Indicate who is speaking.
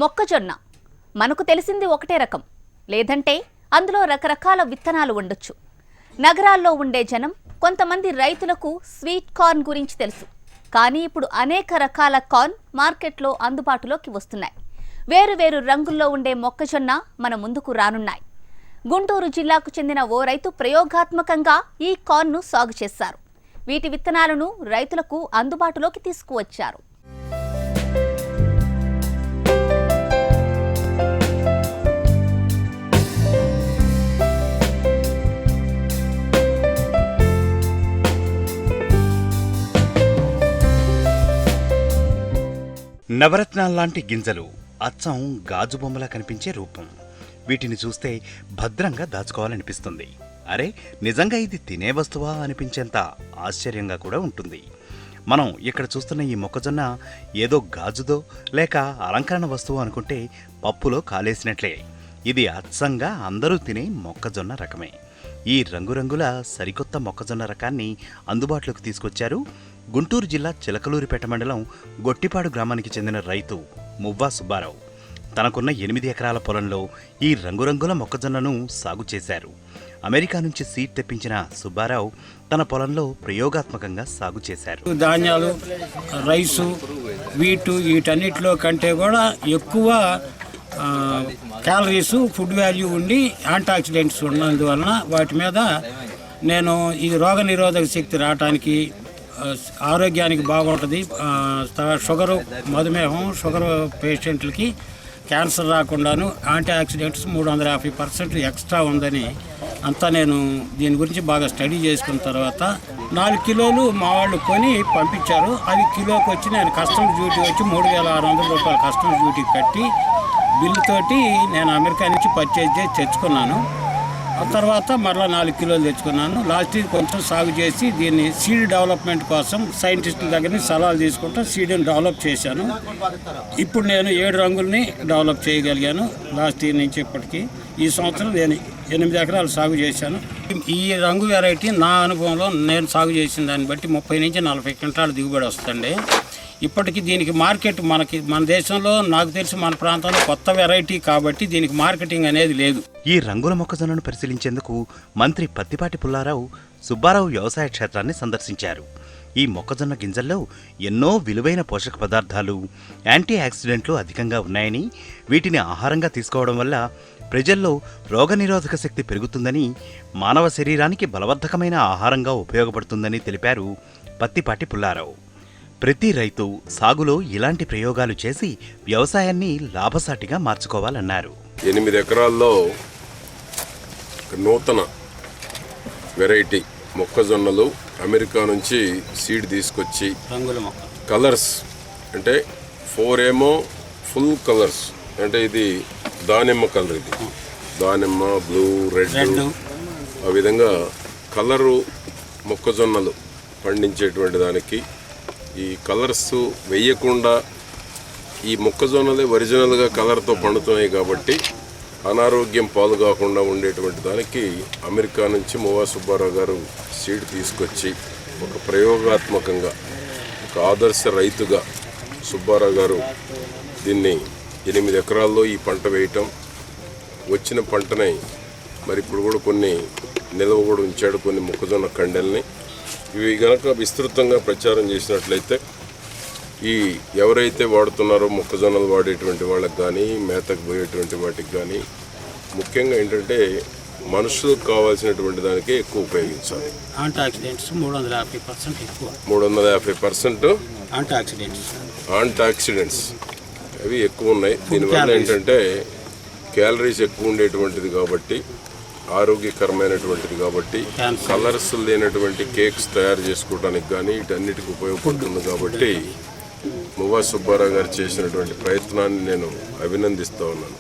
Speaker 1: మొక్కజొన్న మనకు తెలిసింది ఒకటే రకం, లేదంటే అందులో రకరకాల విత్తనాలు ఉండొచ్చు. నగరాల్లో ఉండే జనం, కొంతమంది రైతులకు స్వీట్ కార్న్ గురించి తెలుసు. కానీ ఇప్పుడు అనేక రకాల కార్న్ మార్కెట్లో అందుబాటులోకి వస్తున్నాయి. వేరు రంగుల్లో ఉండే మొక్కజొన్న మన ముందుకు రానున్నాయి. గుంటూరు జిల్లాకు చెందిన ఓ రైతు ప్రయోగాత్మకంగా ఈ కార్న్ను సాగు చేశారు. వీటి విత్తనాలను రైతులకు అందుబాటులోకి తీసుకువచ్చారు.
Speaker 2: నవరత్నాల్లాంటి గింజలు, అచ్చం గాజు బొమ్మలా కనిపించే రూపం. వీటిని చూస్తే భద్రంగా దాచుకోవాలనిపిస్తుంది. అరే, నిజంగా ఇది తినే వస్తువా అనిపించేంత ఆశ్చర్యంగా కూడా ఉంటుంది. మనం ఇక్కడ చూస్తున్న ఈ మొక్కజొన్న ఏదో గాజుదో లేక అలంకరణ వస్తువు అనుకుంటే పప్పులో కాలేసినట్లే. ఇది అచ్చంగా అందరూ తినే మొక్కజొన్న రకమే. ఈ రంగురంగుల సరికొత్త మొక్కజొన్న రకాన్ని అందుబాటులోకి తీసుకొచ్చారు గుంటూరు జిల్లా చిలకలూరిపేట మండలం గొట్టిపాడు గ్రామానికి చెందిన రైతు మువ్వా సుబ్బారావు. తనకున్న 8 ఎకరాల పొలంలో ఈ రంగురంగుల మొక్కజొన్నను సాగు చేశారు. అమెరికా నుంచి సీడ్ తెప్పించిన సుబ్బారావు తన పొలంలో ప్రయోగాత్మకంగా సాగు చేశారు.
Speaker 3: ధాన్యాలు, రైసు, వీటు వీటన్నిటిలో కంటే కూడా ఎక్కువ క్యాలరీస్, ఫుడ్ వాల్యూ ఉండి యాంటీఆక్సిడెంట్స్ ఉన్నందువలన వాటి మీద నేను ఈ రోగ నిరోధక శక్తి రావడానికి, ఆరోగ్యానికి బాగుంటుంది. షుగరు, మధుమేహం, షుగర్ పేషెంట్లకి క్యాన్సర్ రాకుండాను యాంటీఆక్సిడెంట్స్ 350% ఎక్స్ట్రా ఉందని అంతా నేను దీని గురించి బాగా స్టడీ చేసుకున్న తర్వాత 4 కిలోలు మా వాళ్ళు కొని పంపించారు. అది కిలోకి వచ్చి నేను కస్టమర్ డ్యూటీ వచ్చి 3,600 రూపాయలు కస్టమర్ డ్యూటీ కట్టి బిల్లుతోటి నేను అమెరికా నుంచి పర్చేజ్ చేసి తెచ్చుకున్నాను. ఆ తర్వాత మరలా 4 కిలోలు తెచ్చుకున్నాను. లాస్ట్ ఇయర్ కొంచెం సాగు చేసి దీన్ని సీడ్ డెవలప్మెంట్ కోసం సైంటిస్టుల దగ్గర నుంచి సలహాలు తీసుకుంటూ సీడ్ని డెవలప్ చేశాను. ఇప్పుడు నేను 7 రంగుల్ని డెవలప్ చేయగలిగాను లాస్ట్ ఇయర్ నుంచి ఇప్పటికీ. ఈ సంవత్సరం నేను 8 ఎకరాలు సాగు చేశాను. ఈ రంగు వెరైటీ నా అనుభవంలో నేను సాగు చేసిన దాన్ని బట్టి 30 నుంచి 40 క్వింటాలు దిగుబడి వస్తుంది. ఇప్పటికీ దీనికి మార్కెట్ మన దేశంలో, నాకు తెలిసి మన ప్రాంతంలో కొత్త వెరైటీ కాబట్టి దీనికి మార్కెటింగ్ అనేది లేదు.
Speaker 2: ఈ రంగుల మొక్కజొన్నను పరిశీలించేందుకు మంత్రి పత్తిపాటి పుల్లారావు సుబ్బారావు వ్యవసాయ క్షేత్రాన్ని సందర్శించారు. ఈ మొక్కజొన్న గింజల్లో ఎన్నో విలువైన పోషక పదార్థాలు, యాంటీ ఆక్సిడెంట్లు అధికంగా ఉన్నాయని, వీటిని ఆహారంగా తీసుకోవడం వల్ల ప్రజల్లో రోగనిరోధక శక్తి పెరుగుతుందని, మానవ శరీరానికి బలవర్ధకమైన ఆహారంగా ఉపయోగపడుతుందని తెలిపారు పత్తిపాటి పుల్లారావు. ప్రతి రైతు సాగులో ఇలాంటి ప్రయోగాలు చేసి వ్యవసాయాన్ని లాభసాటిగా మార్చుకోవాలన్నారు.
Speaker 4: 8 ఎకరాల్లో నూతన వెరైటీ మొక్కజొన్నలు అమెరికా నుంచి సీడ్ తీసుకొచ్చి కలర్స్ అంటే 4 ఏమో ఫుల్ కలర్స్, అంటే ఇది దానిమ్మ కలర్, ఇది దానిమ్మ, బ్లూ, రెడ్, ఆ విధంగా కలరు మొక్కజొన్నలు పండించేటువంటి దానికి ఈ కలర్స్ వేయకుండా ఈ మొక్కజొన్నలే ఒరిజినల్గా కలర్తో పండుతున్నాయి కాబట్టి అనారోగ్యం పాలు కాకుండా ఉండేటువంటి దానికి అమెరికా నుంచి మువ్వా సుబ్బారావు గారు సీడ్ తీసుకొచ్చి ఒక ప్రయోగాత్మకంగా ఒక ఆదర్శ రైతుగా సుబ్బారావు గారు దీన్ని 8 ఎకరాల్లో ఈ పంట వేయటం, వచ్చిన పంటని మరి ఇప్పుడు కూడా కొన్ని నిల్వ కూడా ఉంచాడు, కొన్ని మొక్కజొన్న కండెల్ని. ఇవి కనుక విస్తృతంగా ప్రచారం చేసినట్లయితే ఈ ఎవరైతే వాడుతున్నారో మొక్కజొన్నలు వాడేటువంటి వాళ్ళకి కానీ, మేతకు పోయేటువంటి వాటికి కానీ, ముఖ్యంగా ఏంటంటే మనుషులకు కావాల్సినటువంటి దానికే ఎక్కువ ఉపయోగించాలి.
Speaker 3: యాంటీఆక్సిడెంట్స్ 350% ఎక్కువ,
Speaker 4: 350% యాంటీఆక్సిడెంట్స్ అవి ఎక్కువ ఉన్నాయి. దీనివల్ల ఏంటంటే క్యాలరీస్ ఎక్కువ ఉండేటువంటిది కాబట్టి, ఆరోగ్యకరమైనటువంటిది కాబట్టి, కలర్స్ లేనటువంటి కేక్స్ తయారు చేసుకోవడానికి కానీ వీటన్నిటికి ఉపయోగపడుతుంది. కాబట్టి మువ్వా సుబ్బారావు గారు చేసినటువంటి ప్రయత్నాన్ని నేను అభినందిస్తూ ఉన్నాను.